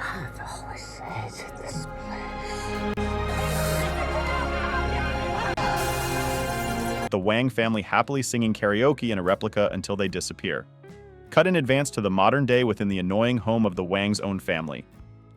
The Holy Sage in this place. The Wang family happily singing karaoke in a replica until they disappear. Cut in advance to the modern day within the annoying home of the Wang's own family.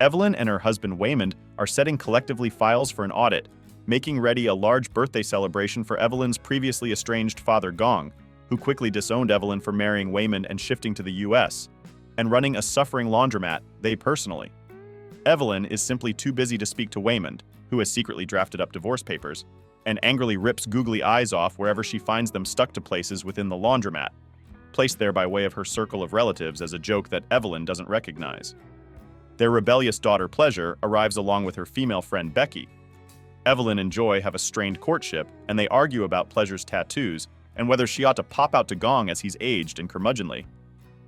Evelyn and her husband Waymond are setting collectively files for an audit, making ready a large birthday celebration for Evelyn's previously estranged father Gong, who quickly disowned Evelyn for marrying Waymond and shifting to the US, and running a suffering laundromat, they personally. Evelyn is simply too busy to speak to Waymond, who has secretly drafted up divorce papers, and angrily rips googly eyes off wherever she finds them stuck to places within the laundromat, placed there by way of her circle of relatives as a joke that Evelyn doesn't recognize. Their rebellious daughter Pleasure arrives along with her female friend Becky. Evelyn and Joy have a strained courtship, and they argue about Pleasure's tattoos and whether she ought to pop out to Gong as he's aged and curmudgeonly.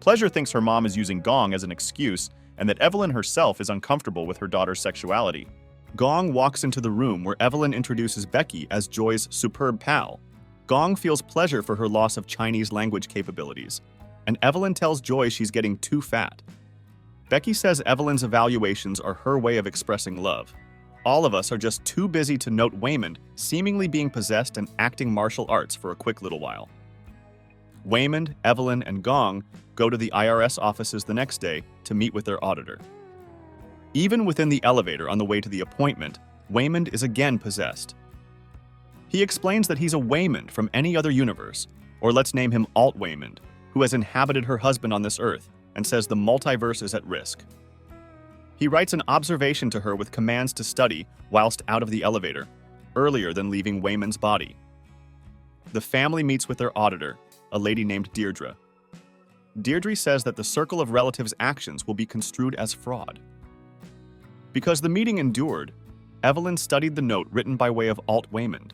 Pleasure thinks her mom is using Gong as an excuse and that Evelyn herself is uncomfortable with her daughter's sexuality. Gong walks into the room where Evelyn introduces Becky as Joy's superb pal. Gong feels pleasure for her loss of Chinese language capabilities, and Evelyn tells Joy she's getting too fat. Becky says Evelyn's evaluations are her way of expressing love. All of us are just too busy to note Waymond seemingly being possessed and acting martial arts for a quick little while. Waymond, Evelyn, and Gong go to the IRS offices the next day to meet with their auditor. Even within the elevator on the way to the appointment, Waymond is again possessed. He explains that he's a Waymond from any other universe, or let's name him Alt Waymond, who has inhabited her husband on this earth, and says the multiverse is at risk. He writes an observation to her with commands to study whilst out of the elevator, earlier than leaving Waymond's body. The family meets with their auditor, a lady named Deirdre. Deirdre says that the circle of relatives' actions will be construed as fraud. Because the meeting endured, Evelyn studied the note written by way of Alt Waymond.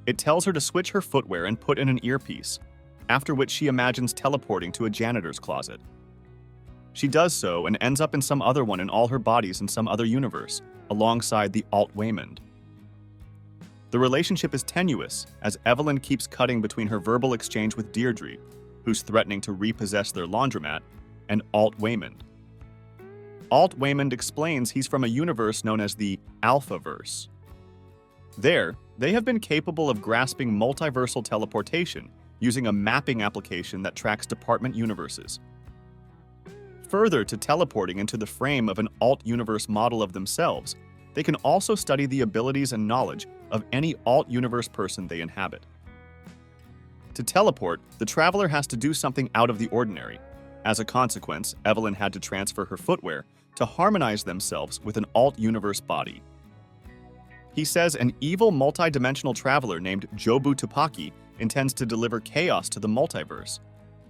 It tells her to switch her footwear and put in an earpiece, after which she imagines teleporting to a janitor's closet. She does so and ends up in some other one in all her bodies in some other universe, alongside the Alt Waymond. The relationship is tenuous as Evelyn keeps cutting between her verbal exchange with Deirdre, who's threatening to repossess their laundromat, and Alt Waymond. Alt Waymond explains he's from a universe known as the Alphaverse. There, they have been capable of grasping multiversal teleportation using a mapping application that tracks department universes. Further to teleporting into the frame of an alt-universe model of themselves, they can also study the abilities and knowledge of any alt-universe person they inhabit. To teleport, the traveler has to do something out of the ordinary. As a consequence, Evelyn had to transfer her footwear to harmonize themselves with an alt-universe body. He says an evil multi-dimensional traveler named Jobu Tupaki intends to deliver chaos to the multiverse,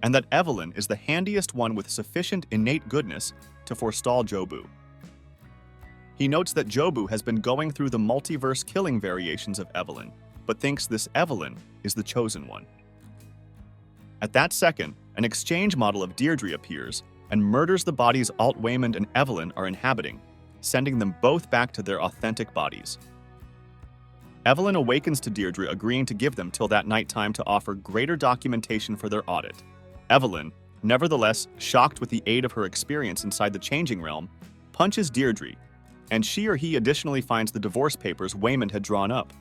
and that Evelyn is the handiest one with sufficient innate goodness to forestall Jobu. He notes that Jobu has been going through the multiverse killing variations of Evelyn, but thinks this Evelyn is the chosen one. At that second, an exchange model of Deirdre appears and murders the bodies Alt Waymond and Evelyn are inhabiting, sending them both back to their authentic bodies. Evelyn awakens to Deirdre agreeing to give them till that night time to offer greater documentation for their audit. Evelyn, nevertheless shocked with the aid of her experience inside the changing realm, punches Deirdre, and she or he additionally finds the divorce papers Waymond had drawn up.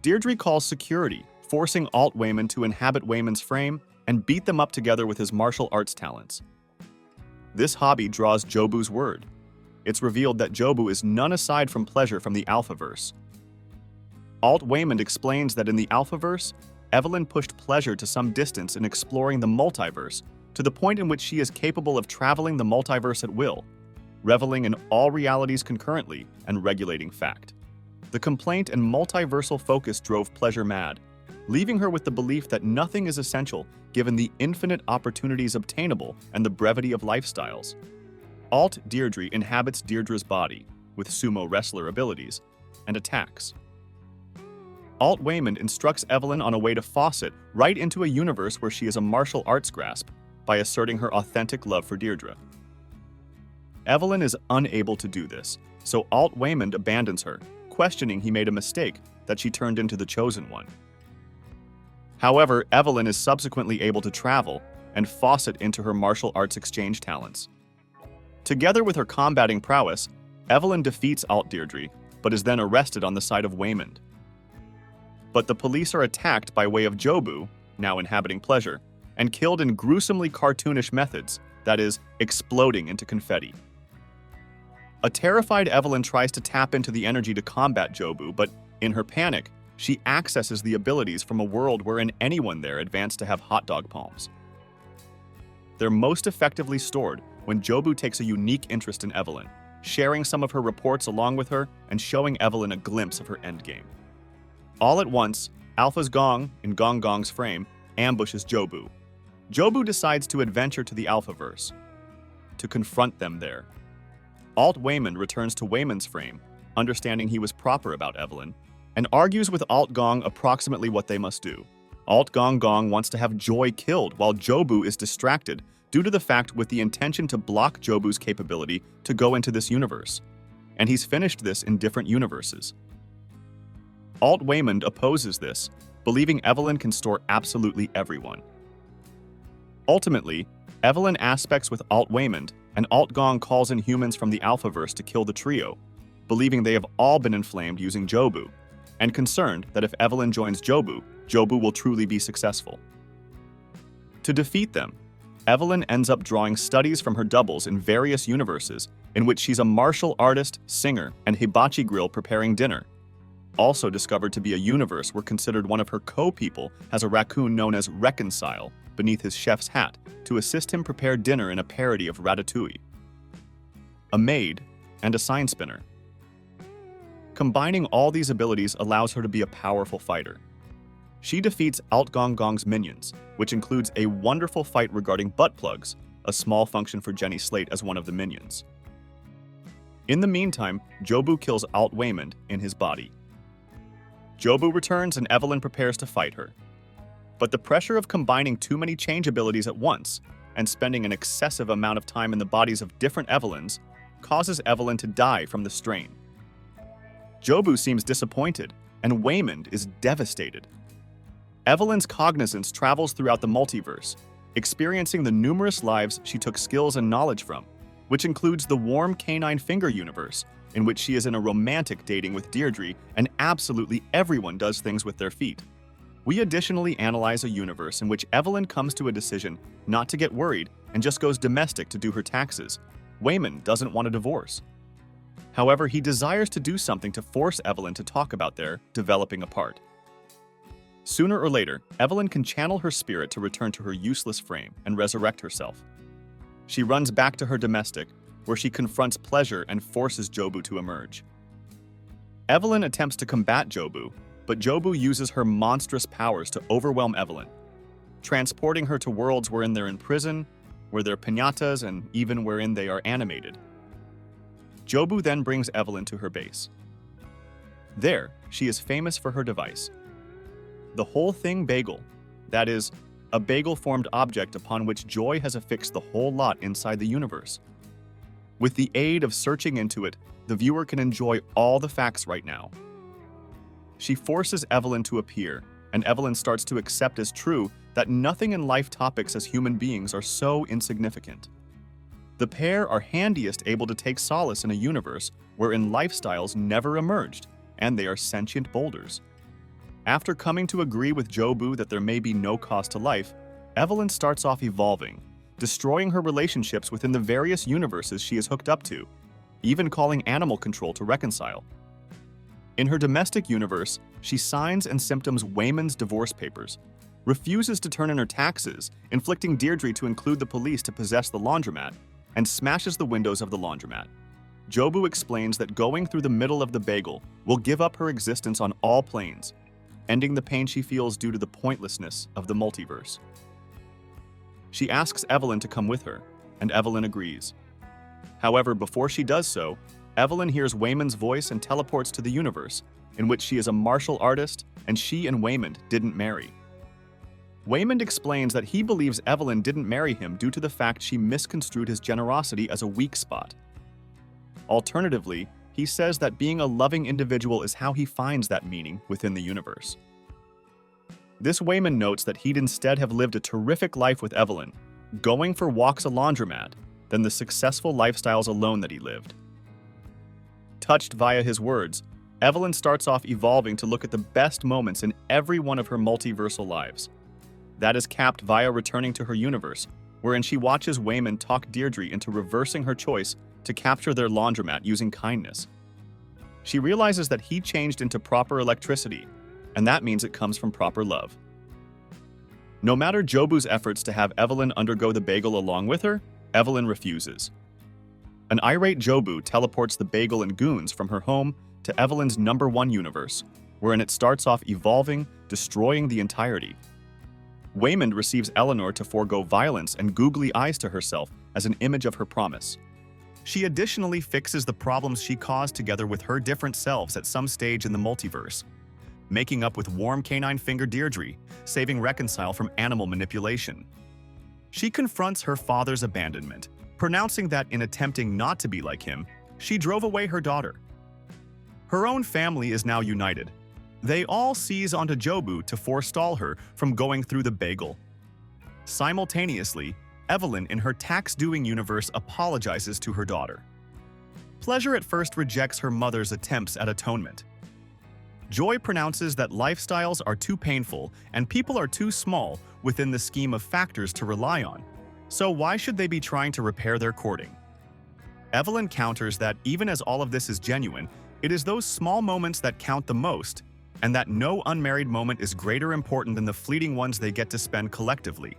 Deirdre calls security, forcing Alt Waymond to inhabit Waymond's frame and beat them up together with his martial arts talents. This hobby draws Jobu's word. It's revealed that Jobu is none aside from Pleasure from the Alphaverse. Alt Waymond explains that in the Alphaverse, Evelyn pushed Pleasure to some distance in exploring the multiverse, to the point in which she is capable of traveling the multiverse at will, reveling in all realities concurrently and regulating fact. The complaint and multiversal focus drove Pleasure mad, leaving her with the belief that nothing is essential given the infinite opportunities obtainable and the brevity of lifestyles. Alt Deirdre inhabits Deirdre's body, with sumo wrestler abilities, and attacks. Alt Waymond instructs Evelyn on a way to faucet right into a universe where she is a martial arts grasp by asserting her authentic love for Deirdre. Evelyn is unable to do this, so Alt Waymond abandons her, questioning he made a mistake that she turned into the chosen one. However, Evelyn is subsequently able to travel and faucet into her martial arts exchange talents. Together with her combating prowess, Evelyn defeats Alt Deirdre, but is then arrested on the side of Waymond. But the police are attacked by way of Jobu, now inhabiting Pleasure, and killed in gruesomely cartoonish methods, that is, exploding into confetti. A terrified Evelyn tries to tap into the energy to combat Jobu, but in her panic, she accesses the abilities from a world wherein anyone there advanced to have hot dog palms. They're most effectively stored when Jobu takes a unique interest in Evelyn, sharing some of her reports along with her and showing Evelyn a glimpse of her endgame. All at once, Alpha's Gong, in Gong Gong's frame, ambushes Jobu. Jobu decides to adventure to the Alphaverse, to confront them there. Alt Waymond returns to Waymond's frame, understanding he was proper about Evelyn, and argues with Alt Gong approximately what they must do. Alt Gong Gong wants to have Joy killed while Jobu is distracted due to the fact with the intention to block Jobu's capability to go into this universe. And he's finished this in different universes. Alt Waymond opposes this, believing Evelyn can store absolutely everyone. Ultimately, Evelyn aspects with Alt Waymond, and Alt Gong calls in humans from the Alphaverse to kill the trio, believing they have all been inflamed using Jobu, and concerned that if Evelyn joins Jobu, Jobu will truly be successful. To defeat them, Evelyn ends up drawing studies from her doubles in various universes in which she's a martial artist, singer, and hibachi grill preparing dinner. Also discovered to be a universe where considered one of her co-people has a raccoon known as Reconcile beneath his chef's hat to assist him prepare dinner in a parody of Ratatouille. A maid, and a sign spinner. Combining all these abilities allows her to be a powerful fighter. She defeats Alt Gong Gong's minions, which includes a wonderful fight regarding butt plugs, a small function for Jenny Slate as one of the minions. In the meantime, Jobu kills Alt Waymond in his body. Jobu returns and Evelyn prepares to fight her. But the pressure of combining too many change abilities at once and spending an excessive amount of time in the bodies of different Evelyns causes Evelyn to die from the strain. Jobu seems disappointed, and Waymond is devastated. Evelyn's cognizance travels throughout the multiverse, experiencing the numerous lives she took skills and knowledge from, which includes the warm canine finger universe, in which she is in a romantic dating with Deirdre, and absolutely everyone does things with their feet. We additionally analyze a universe in which Evelyn comes to a decision not to get worried and just goes domestic to do her taxes. Waymond doesn't want a divorce. However, he desires to do something to force Evelyn to talk about their developing apart. Sooner or later, Evelyn can channel her spirit to return to her useless frame and resurrect herself. She runs back to her domestic, where she confronts Pleasure and forces Jobu to emerge. Evelyn attempts to combat Jobu, but Jobu uses her monstrous powers to overwhelm Evelyn, transporting her to worlds wherein they're in prison, where they're piñatas, and even wherein they are animated. Jobu then brings Evelyn to her base. There, she is famous for her device. The whole thing bagel, that is, a bagel-formed object upon which Joy has affixed the whole lot inside the universe. With the aid of searching into it, the viewer can enjoy all the facts right now. She forces Evelyn to appear, and Evelyn starts to accept as true that nothing in life topics as human beings are so insignificant. The pair are handiest able to take solace in a universe wherein lifestyles never emerged, and they are sentient boulders. After coming to agree with Jobu that there may be no cost to life, Evelyn starts off evolving, destroying her relationships within the various universes she is hooked up to, even calling animal control to reconcile. In her domestic universe, she signs and symptoms Waymond's divorce papers, refuses to turn in her taxes, inflicting Deirdre to include the police to possess the laundromat, and smashes the windows of the laundromat. Jobu explains that going through the middle of the bagel will give up her existence on all planes, ending the pain she feels due to the pointlessness of the multiverse. She asks Evelyn to come with her, and Evelyn agrees. However, before she does so, Evelyn hears Waymond's voice and teleports to the universe, in which she is a martial artist and she and Waymond didn't marry. Waymond explains that he believes Evelyn didn't marry him due to the fact she misconstrued his generosity as a weak spot. Alternatively, he says that being a loving individual is how he finds that meaning within the universe. This Waymond notes that he'd instead have lived a terrific life with Evelyn, going for walks a laundromat, than the successful lifestyles alone that he lived. Touched via his words, Evelyn starts off evolving to look at the best moments in every one of her multiversal lives. That is capped via returning to her universe, wherein she watches Waymond talk Deirdre into reversing her choice to capture their laundromat using kindness. She realizes that he changed into proper electricity, and that means it comes from proper love. No matter Jobu's efforts to have Evelyn undergo the bagel along with her, Evelyn refuses. An irate Jobu teleports the bagel and goons from her home to Evelyn's #1 universe, wherein it starts off evolving, destroying the entirety. Waymond receives Eleanor to forego violence and googly eyes to herself as an image of her promise. She additionally fixes the problems she caused together with her different selves at some stage in the multiverse, making up with warm canine finger Deirdre, saving Reconcile from animal manipulation. She confronts her father's abandonment, pronouncing that in attempting not to be like him, she drove away her daughter. Her own family is now united. They all seize onto Jobu to forestall her from going through the bagel. Simultaneously, Evelyn in her tax-doing universe apologizes to her daughter. Pleasure at first rejects her mother's attempts at atonement. Joy pronounces that lifestyles are too painful and people are too small within the scheme of factors to rely on, so why should they be trying to repair their courting? Evelyn counters that even as all of this is genuine, it is those small moments that count the most, and that no unmarried moment is greater important than the fleeting ones they get to spend collectively.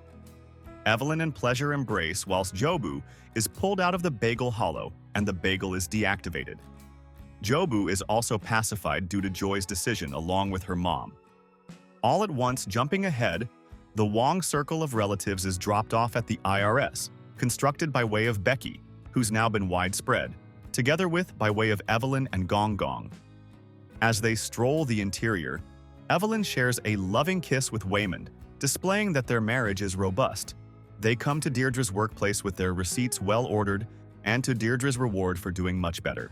Evelyn and Pleasure embrace whilst Jobu is pulled out of the bagel hollow and the bagel is deactivated. Jobu is also pacified due to Joy's decision along with her mom. All at once, jumping ahead, the Wang circle of relatives is dropped off at the IRS, constructed by way of Becky, who's now been widespread, together with by way of Evelyn and Gong Gong. As they stroll the interior, Evelyn shares a loving kiss with Waymond, displaying that their marriage is robust. They come to Deirdre's workplace with their receipts well ordered and to Deirdre's reward for doing much better.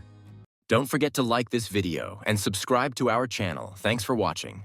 Don't forget to like this video and subscribe to our channel. Thanks for watching.